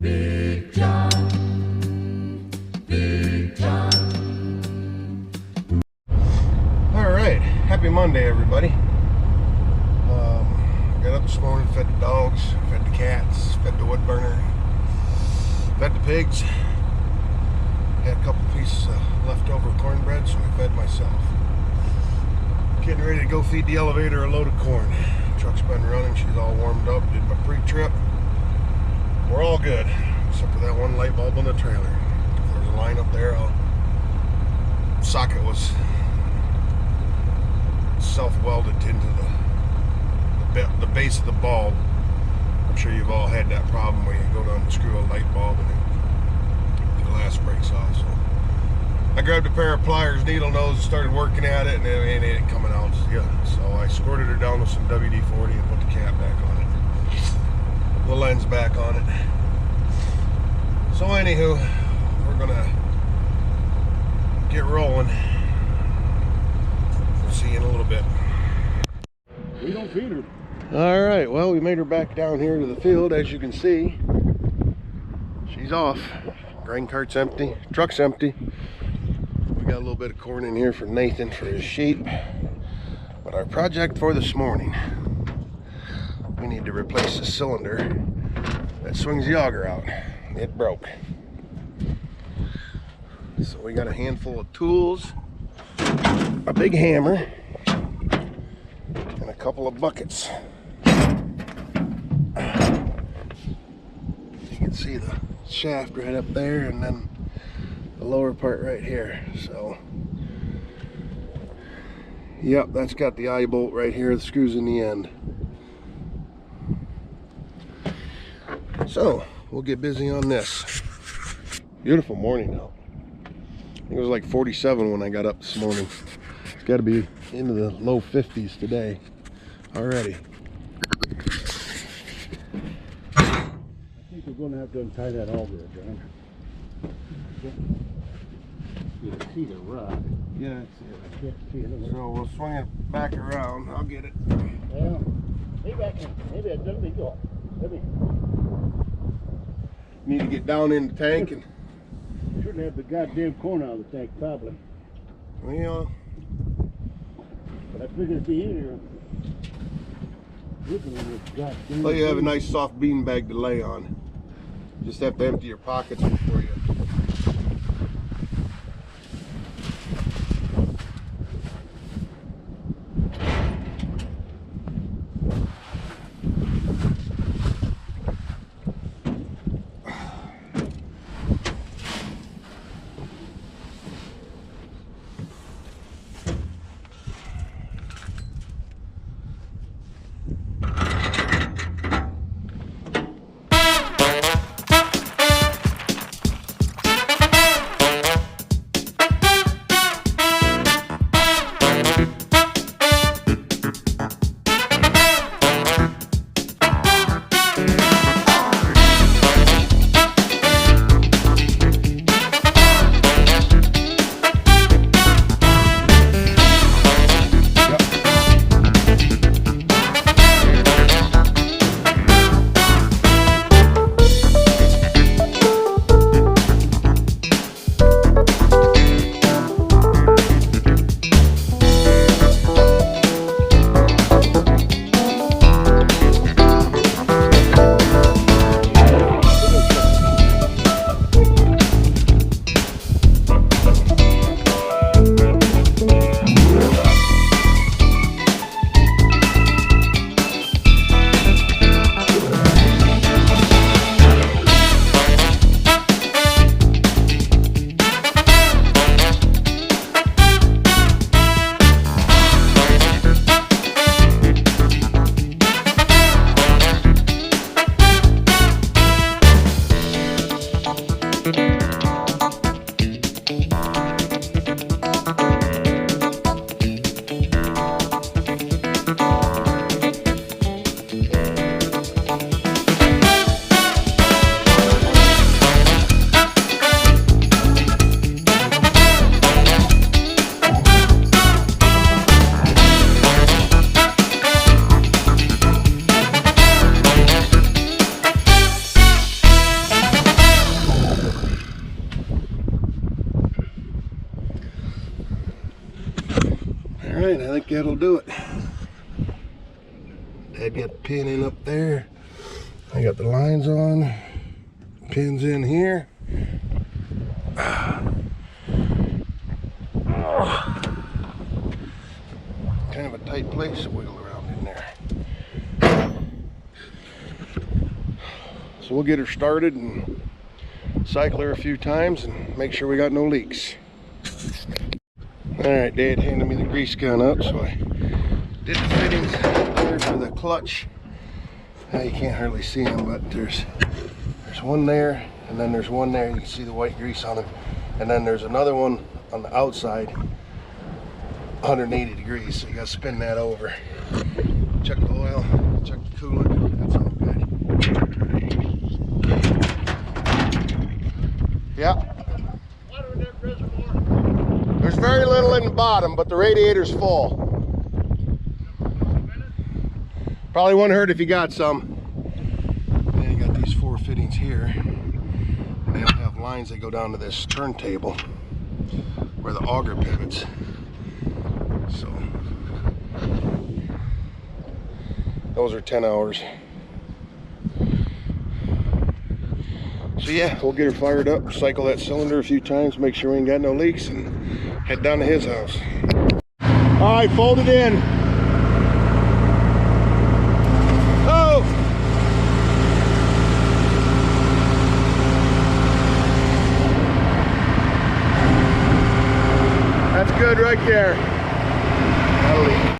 Big John, Big John. All right, happy Monday, everybody. Got up this morning, fed the dogs, fed the cats, fed the wood burner, fed the pigs. Had a couple pieces of leftover cornbread, so I fed myself. Getting ready to go feed the elevator a load of corn. Truck's been running, she's all warmed up, did my pre-trip. We're all good, except for that one light bulb on the trailer. If there's a line up there, socket was self-welded into the base of the bulb. I'm sure you've all had that problem where you go to unscrew a light bulb and the glass breaks off. So I grabbed a pair of pliers, needle nose, and started working at it, and it ain't coming out. Yeah, so I squirted her down with some WD-40 and put the cap back on it, the lens back on it. So anywho, we're gonna get rolling. We'll see you in a little bit. We don't feed her. All right, well, we made her back down here to the field. As you can see, she's off. Grain cart's empty, truck's empty. We got a little bit of corn in here for Nathan for his sheep. But our project for this morning, we need to replace the cylinder that swings the auger out. It broke. So we got a handful of tools, a big hammer, and a couple of buckets. You can see the shaft right up there, and then the lower part right here. So yep, that's got the eye bolt right here, the screws in the end. So we'll get busy on this. Beautiful morning out. It was like 47 when I got up this morning. It's got to be into the low 50s today already. I think we're going to have to untie that auger, John. You can see the rod. Yeah, I can't see it. so we'll swing it back around. I'll get it. Yeah. Maybe I can. Maybe I let me go. Let me. Need to get down in the tank and Shouldn't have the goddamn corn out of the tank, probably. well, But I figured it'd be easier. Looking at this goddamn. well, you have a nice soft bean bag to lay on. Just have to empty your pockets before you. right, I think that'll do it. Dad got the pin in up there. I got the lines on. Pins in here. Kind of a tight place to wiggle around in there. So we'll get her started and cycle her a few times and make sure we got no leaks. Alright, Dad handed me the grease gun up, so I did the fittings there for the clutch. Now you can't hardly see them, but there's one there, and then there's one there. You can see the white grease on it. And then there's another one on the outside, 180 degrees, so you gotta spin that over. Check the oil, check the coolant, that's all good. Yeah. There's very little in the bottom, but the radiator's full. Probably wouldn't hurt if you got some. Then you got these 4 fittings here. They all have lines that go down to this turntable where the auger pivots. So those are 10 hours. So yeah, we'll get her fired up, cycle that cylinder a few times, make sure we ain't got no leaks, and head down to his house. All right, fold it in. Oh! That's good right there. That'll leak.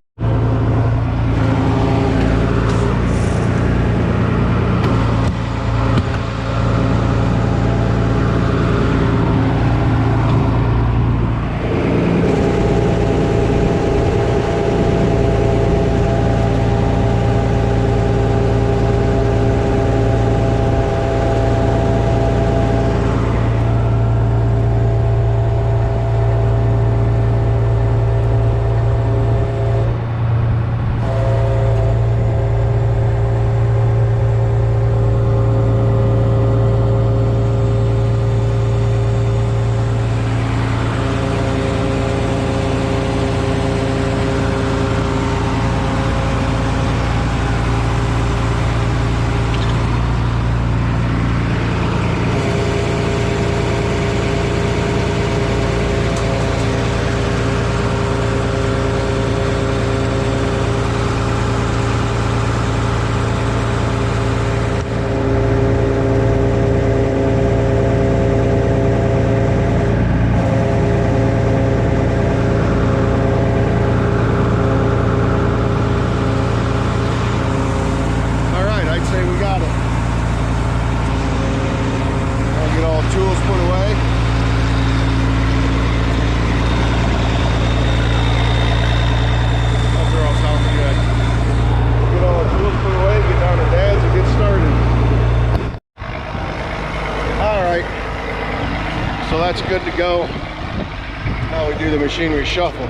That's good to go. Now we do the machinery shuffle.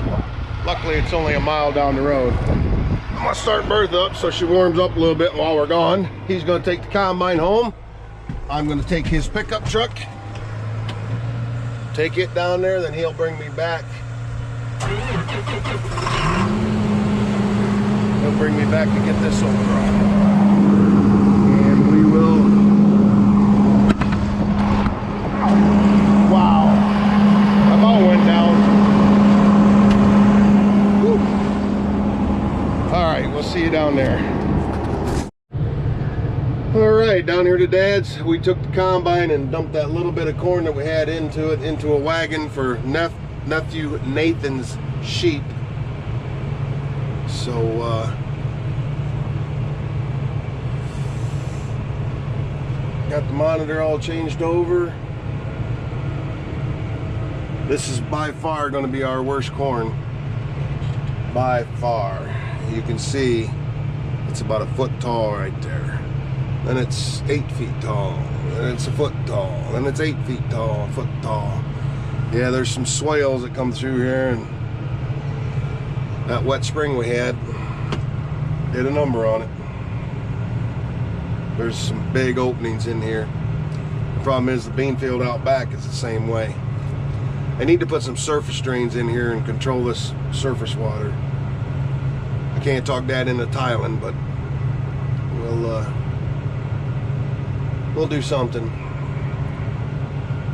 Luckily it's only a mile down the road. I'm gonna start Bertha up so she warms up a little bit while we're gone. He's gonna take the combine home. I'm gonna take his pickup truck, take it down there, then he'll bring me back. He'll bring me back to get this over on. And we will. Wow, that all went down. Whew. All right, we'll see you down there. All right, down here to Dad's, we took the combine and dumped that little bit of corn that we had into it into a wagon for nephew Nathan's sheep. So got the monitor all changed over. This is by far going to be our worst corn. By far. You can see it's about a foot tall right there. Then it's 8 feet tall. Then it's a foot tall. Then it's 8 feet tall, a foot tall. Yeah, there's some swales that come through here, and that wet spring we had did a number on it. There's some big openings in here. The problem is the bean field out back is the same way. I need to put some surface drains in here and control this surface water. can't talk Dad into Thailand, but we'll do something.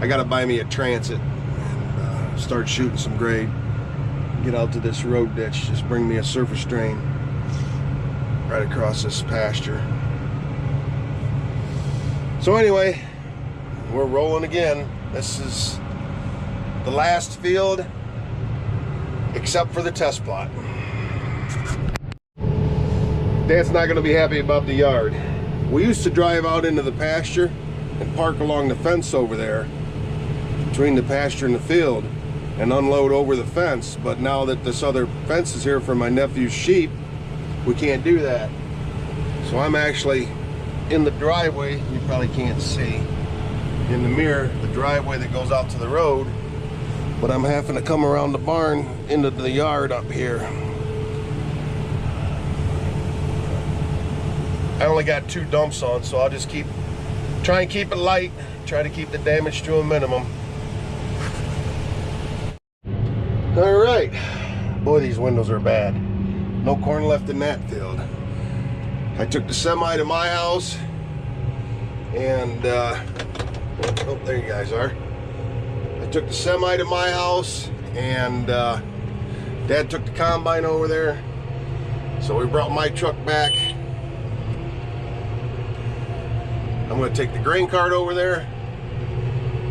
I gotta buy me a transit and start shooting some grade. Get out to this road ditch. Just bring me a surface drain right across this pasture. So anyway, we're rolling again. This is the last field except for the test plot. Dad's not going to be happy about the yard. We used to drive out into the pasture and park along the fence over there between the pasture and the field and unload over the fence, but now that this other fence is here for my nephew's sheep, we can't do that. So I'm actually in the driveway. You probably can't see in the mirror the driveway that goes out to the road, but I'm having to come around the barn into the yard up here. I only got 2 dumps on, so I'll just try and keep it light, try to keep the damage to a minimum. All right, boy, these windows are bad. No corn left in that field. I took the semi to my house, and oh, there you guys are. I took the semi to my house, and Dad took the combine over there. So we brought my truck back. I'm going to take the grain cart over there,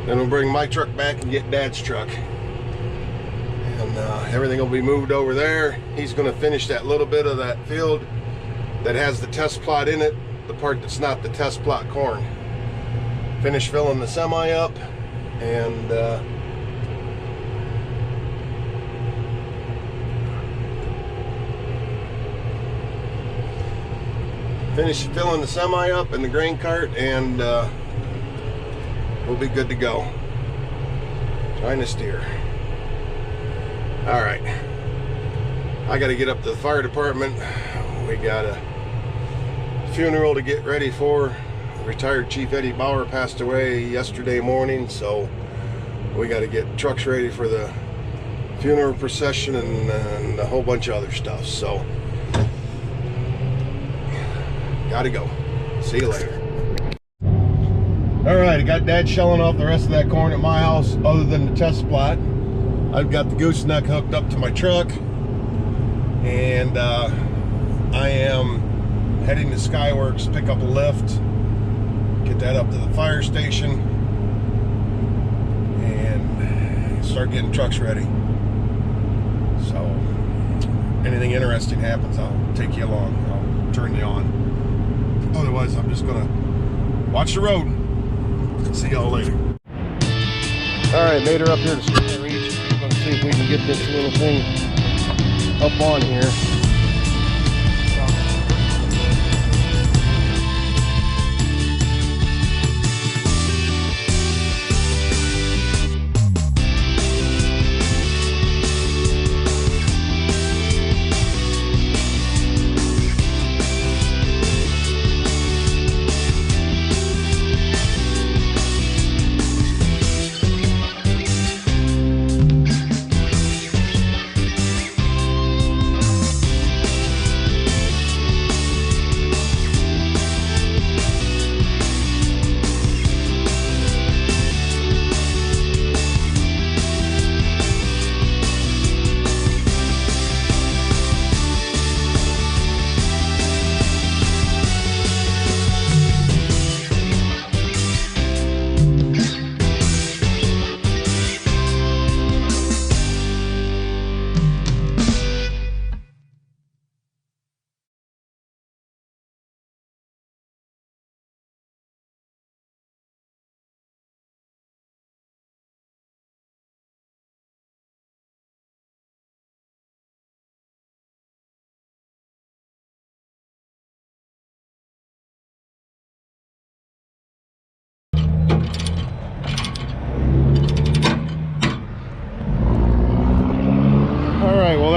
then we'll bring my truck back and get Dad's truck. And everything will be moved over there. He's going to finish that little bit of that field that has the test plot in it, the part that's not the test plot corn. Finish filling the semi up, and finish filling the semi up in the grain cart, and we'll be good to go. Trying to steer. All right, I got to get up to the fire department. We got a funeral to get ready for. Retired Chief Eddie Bauer passed away yesterday morning, so we got to get trucks ready for the funeral procession and a whole bunch of other stuff. So gotta go. See you later. All right, I got Dad shelling off the rest of that corn at my house other than the test plot. I've got the gooseneck hooked up to my truck, and I am heading to Skyworks, pick up a lift, get that up to the fire station, and start getting trucks ready. So anything interesting happens, I'll take you along. I'll turn you on. Otherwise, I'm just gonna watch the road. See y'all later. All right, made her up here to Sky Reach. I'm gonna see if we can get this little thing up on here.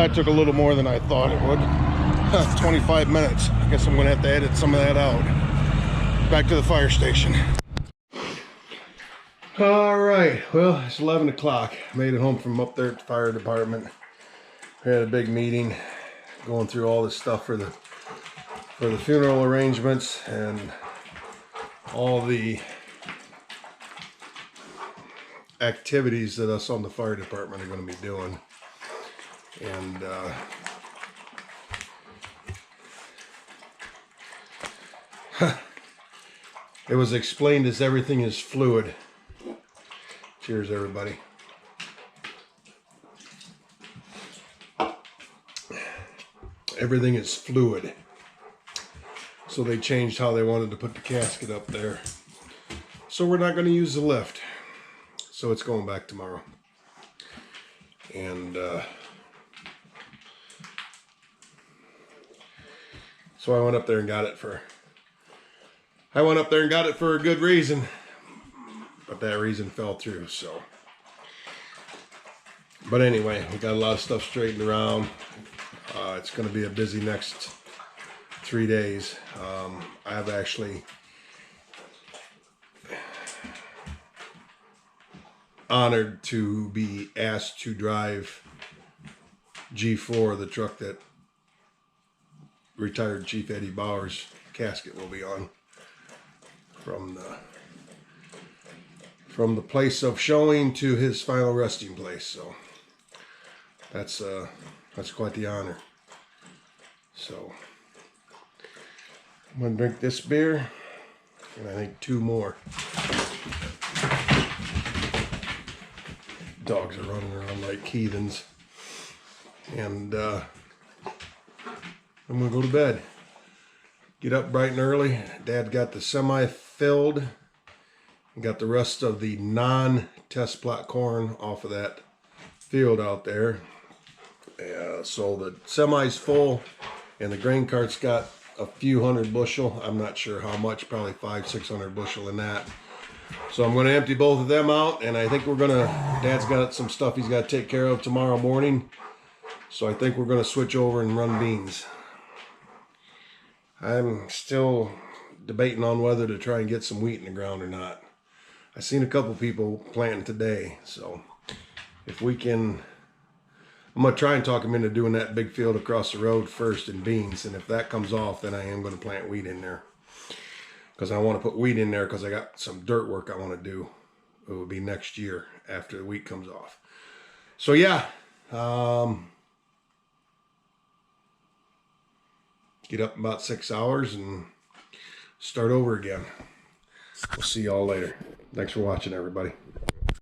That took a little more than I thought it would. 25 minutes. I guess I'm gonna have to edit some of that out. Back to the fire station. All right, well, it's 11 o'clock. Made it home from up there at the fire department. We had a big meeting. going through all this stuff for the funeral arrangements and all the activities that us on the fire department are going to be doing. And it was explained as everything is fluid. Cheers, everybody. Everything is fluid. So they changed how they wanted to put the casket up there. So we're not going to use the lift. So it's going back tomorrow. And so I went up there and got it for a good reason. But that reason fell through, so. But anyway, we got a lot of stuff straightened around. It's going to be a busy next 3 days. I have actually honored to be asked to drive G4, the truck that retired Chief Eddie Bauer's casket will be on, from the place of showing to his final resting place. So that's quite the honor. So I'm gonna drink this beer, and I think 2 more. Dogs are running around like heathens, and I'm gonna go to bed. Get up bright and early. Dad got the semi filled and got the rest of the non-test plot corn off of that field out there. So the semi's full, and the grain cart's got a few hundred bushel. I'm not sure how much, probably 500-600 bushel in that. So I'm going to empty both of them out, and I think Dad's got some stuff he's got to take care of tomorrow morning. So I think we're going to switch over and run beans. I'm still debating on whether to try and get some wheat in the ground or not. I seen a couple people planting today, so if we can, I'm going to try and talk them into doing that big field across the road first in beans, and if that comes off, then I am going to plant wheat in there. Because I want to put wheat in there because I got some dirt work I want to do. It will be next year after the wheat comes off. So yeah, get up in about 6 hours and start over again. We'll see y'all later. Thanks for watching, everybody.